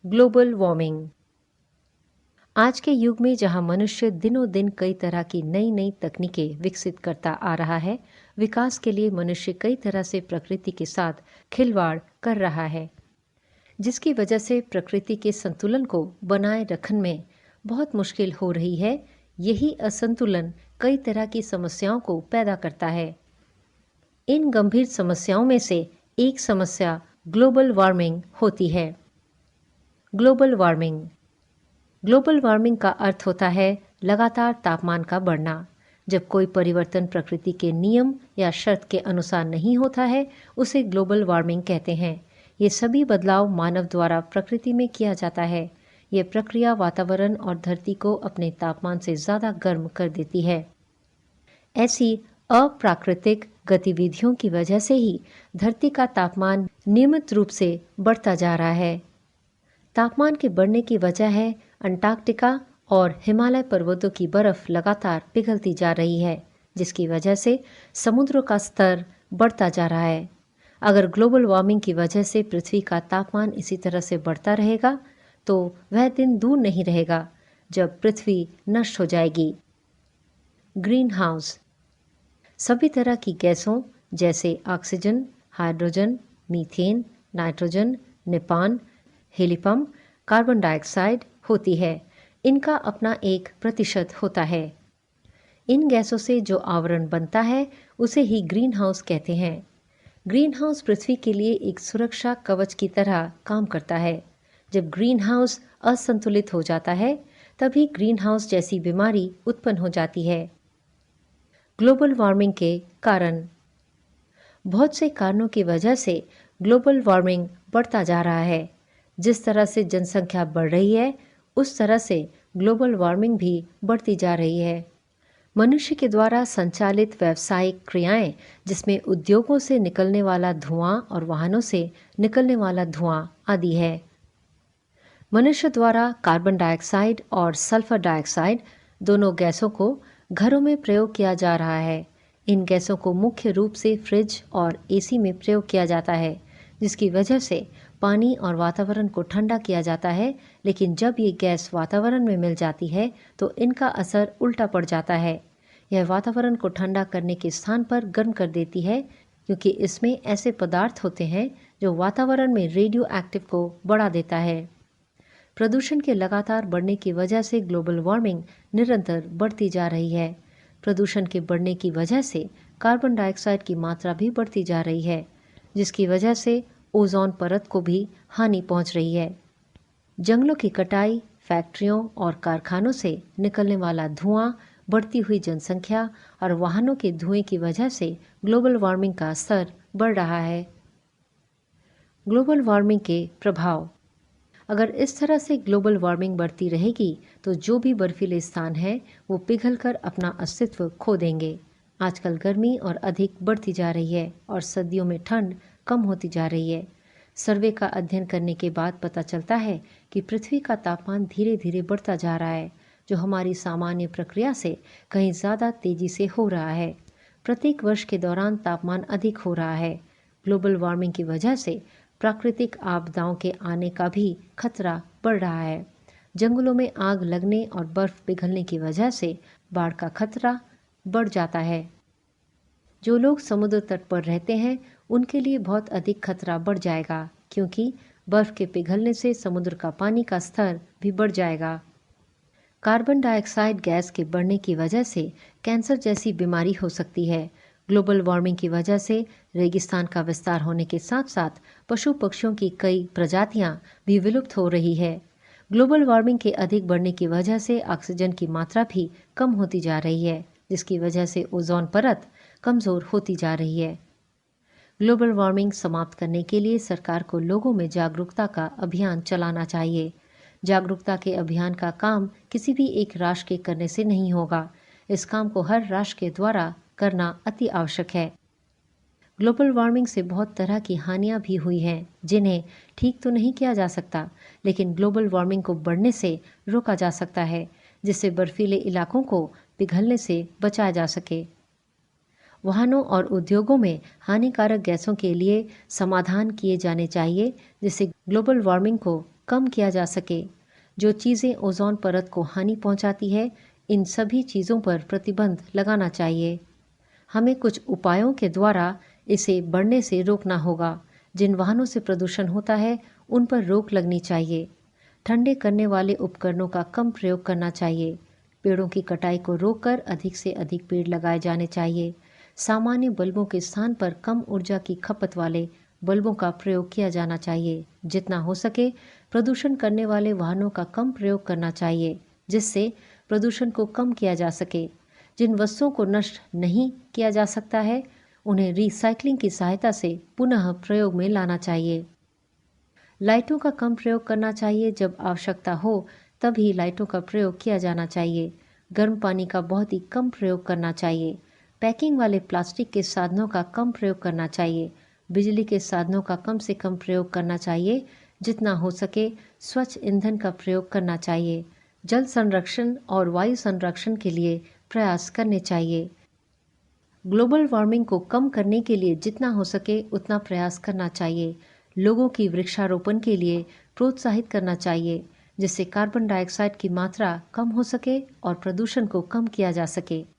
Global warming. आज के युग में जहां मनुष्य दिनों दिन कई तरह की नई नई तकनीकें विकसित करता आ रहा है, विकास के लिए मनुष्य कई तरह से प्रकृति के साथ खिलवाड़ कर रहा है, जिसकी वजह से प्रकृति के संतुलन को बनाए रखने में बहुत मुश्किल हो रही है। यही असंतुलन कई तरह की समस्याओं को पैदा करता है। इन गंभीर समस्याओं में से एक समस्या ग्लोबल वार्मिंग होती है। ग्लोबल वार्मिंग ग्लोबल वार्मिंग का अर्थ होता है लगातार तापमान का बढ़ना। जब कोई परिवर्तन प्रकृति के नियम या शर्त के अनुसार नहीं होता है, उसे ग्लोबल वार्मिंग कहते हैं। ये सभी बदलाव मानव द्वारा प्रकृति में किया जाता है। यह प्रक्रिया वातावरण और धरती को अपने तापमान से ज़्यादा गर्म कर देती है। ऐसी अप्राकृतिक गतिविधियों की वजह से ही धरती का तापमान नियमित रूप से बढ़ता जा रहा है। तापमान के बढ़ने की वजह है अंटार्कटिका और हिमालय पर्वतों की बर्फ लगातार पिघलती जा रही है, जिसकी वजह से समुद्रों का स्तर बढ़ता जा रहा है। अगर ग्लोबल वार्मिंग की वजह से पृथ्वी का तापमान इसी तरह से बढ़ता रहेगा, तो वह दिन दूर नहीं रहेगा जब पृथ्वी नष्ट हो जाएगी। ग्रीन हाउस सभी तरह की गैसों जैसे ऑक्सीजन, हाइड्रोजन, मीथेन, नाइट्रोजन, निपान, हीलियम, कार्बन डाइऑक्साइड होती है। इनका अपना एक प्रतिशत होता है। इन गैसों से जो आवरण बनता है उसे ही ग्रीन हाउस कहते हैं। ग्रीन हाउस पृथ्वी के लिए एक सुरक्षा कवच की तरह काम करता है। जब ग्रीन हाउस असंतुलित हो जाता है, तभी ग्रीन हाउस जैसी बीमारी उत्पन्न हो जाती है। ग्लोबल वार्मिंग के कारण बहुत से कारणों की वजह से ग्लोबल वार्मिंग बढ़ता जा रहा है। जिस तरह से जनसंख्या बढ़ रही है, उस तरह से ग्लोबल वार्मिंग भी बढ़ती जा रही है। मनुष्य के द्वारा संचालित व्यावसायिक क्रियाएं, जिसमें उद्योगों से निकलने वाला धुआं और वाहनों से निकलने वाला धुआं आदि है। मनुष्य द्वारा कार्बन डाइऑक्साइड और सल्फर डाइऑक्साइड दोनों गैसों को घरों में प्रयोग किया जा रहा है। इन गैसों को मुख्य रूप से फ्रिज और एसी में प्रयोग किया जाता है, जिसकी वजह से पानी और वातावरण को ठंडा किया जाता है। लेकिन जब ये गैस वातावरण में मिल जाती है, तो इनका असर उल्टा पड़ जाता है। यह वातावरण को ठंडा करने के स्थान पर गर्म कर देती है, क्योंकि इसमें ऐसे पदार्थ होते हैं जो वातावरण में रेडियो एक्टिव को बढ़ा देता है। प्रदूषण के लगातार बढ़ने की वजह से ग्लोबल वार्मिंग निरंतर बढ़ती जा रही है। प्रदूषण के बढ़ने की वजह से कार्बन डाइऑक्साइड की मात्रा भी बढ़ती जा रही है, जिसकी वजह से ओजोन परत को भी हानि पहुंच रही है। जंगलों की कटाई, फैक्ट्रियों और कारखानों से निकलने वाला धुआं, बढ़ती हुई जनसंख्या और वाहनों के धुएं की वजह से ग्लोबल वार्मिंग का स्तर बढ़ रहा है। ग्लोबल वार्मिंग के प्रभाव। अगर इस तरह से ग्लोबल वार्मिंग बढ़ती रहेगी, तो जो भी बर्फीले स्थान हैं वो पिघलकर अपना अस्तित्व खो देंगे। आजकल गर्मी और अधिक बढ़ती जा रही है और सर्दियों में ठंड कम होती जा रही है। सर्वे का अध्ययन करने के बाद पता चलता है कि पृथ्वी का तापमान धीरे धीरे बढ़ता जा रहा है, जो हमारी सामान्य प्रक्रिया से कहीं ज़्यादा तेजी से हो रहा है। प्रत्येक वर्ष के दौरान तापमान अधिक हो रहा है। ग्लोबल वार्मिंग की वजह से प्राकृतिक आपदाओं के आने का भी खतरा बढ़ रहा है। जंगलों में आग लगने और बर्फ पिघलने की वजह से बाढ़ का खतरा बढ़ जाता है। जो लोग समुद्र तट पर रहते हैं, उनके लिए बहुत अधिक खतरा बढ़ जाएगा, क्योंकि बर्फ के पिघलने से समुद्र का पानी का स्तर भी बढ़ जाएगा। कार्बन डाइऑक्साइड गैस के बढ़ने की वजह से कैंसर जैसी बीमारी हो सकती है। ग्लोबल वार्मिंग की वजह से रेगिस्तान का विस्तार होने के साथ साथ पशु पक्षियों की कई प्रजातियां भी विलुप्त हो रही है। ग्लोबल वार्मिंग के अधिक बढ़ने की वजह से ऑक्सीजन की मात्रा भी कम होती जा रही है, जिसकी वजह से ओजोन परत कमज़ोर होती जा रही है। ग्लोबल वार्मिंग समाप्त करने के लिए सरकार को लोगों में जागरूकता का अभियान चलाना चाहिए। जागरूकता के अभियान का काम किसी भी एक राष्ट्र के करने से नहीं होगा। इस काम को हर राष्ट्र के द्वारा करना अति आवश्यक है। ग्लोबल वार्मिंग से बहुत तरह की हानियां भी हुई हैं, जिन्हें ठीक तो नहीं किया जा सकता, लेकिन ग्लोबल वार्मिंग को बढ़ने से रोका जा सकता है, जिससे बर्फीले इलाकों को पिघलने से बचाया जा सके। वाहनों और उद्योगों में हानिकारक गैसों के लिए समाधान किए जाने चाहिए, जिससे ग्लोबल वार्मिंग को कम किया जा सके। जो चीज़ें ओजोन परत को हानि पहुंचाती है, इन सभी चीज़ों पर प्रतिबंध लगाना चाहिए। हमें कुछ उपायों के द्वारा इसे बढ़ने से रोकना होगा। जिन वाहनों से प्रदूषण होता है, उन पर रोक लगनी चाहिए। ठंडे करने वाले उपकरणों का कम प्रयोग करना चाहिए। पेड़ों की कटाई को रोककर अधिक से अधिक पेड़ लगाए जाने चाहिए। सामान्य बल्बों के स्थान पर कम ऊर्जा की खपत वाले बल्बों का प्रयोग किया जाना चाहिए। जितना हो सके प्रदूषण करने वाले वाहनों का कम प्रयोग करना चाहिए, जिससे प्रदूषण को कम किया जा सके। जिन वस्तुओं को नष्ट नहीं किया जा सकता है, उन्हें रिसाइकलिंग की सहायता से पुनः प्रयोग में लाना चाहिए। लाइटों का कम प्रयोग करना चाहिए। जब आवश्यकता हो तभी लाइटों का प्रयोग किया जाना चाहिए। गर्म पानी का बहुत ही कम प्रयोग करना चाहिए। पैकिंग वाले प्लास्टिक के साधनों का कम प्रयोग करना चाहिए। बिजली के साधनों का कम से कम प्रयोग करना चाहिए। जितना हो सके स्वच्छ ईंधन का प्रयोग करना चाहिए। जल संरक्षण और वायु संरक्षण के लिए प्रयास करने चाहिए। ग्लोबल वार्मिंग को कम करने के लिए जितना हो सके उतना प्रयास करना चाहिए। लोगों की वृक्षारोपण के लिए प्रोत्साहित करना चाहिए, जिससे कार्बन डाइऑक्साइड की मात्रा कम हो सके और प्रदूषण को कम किया जा सके।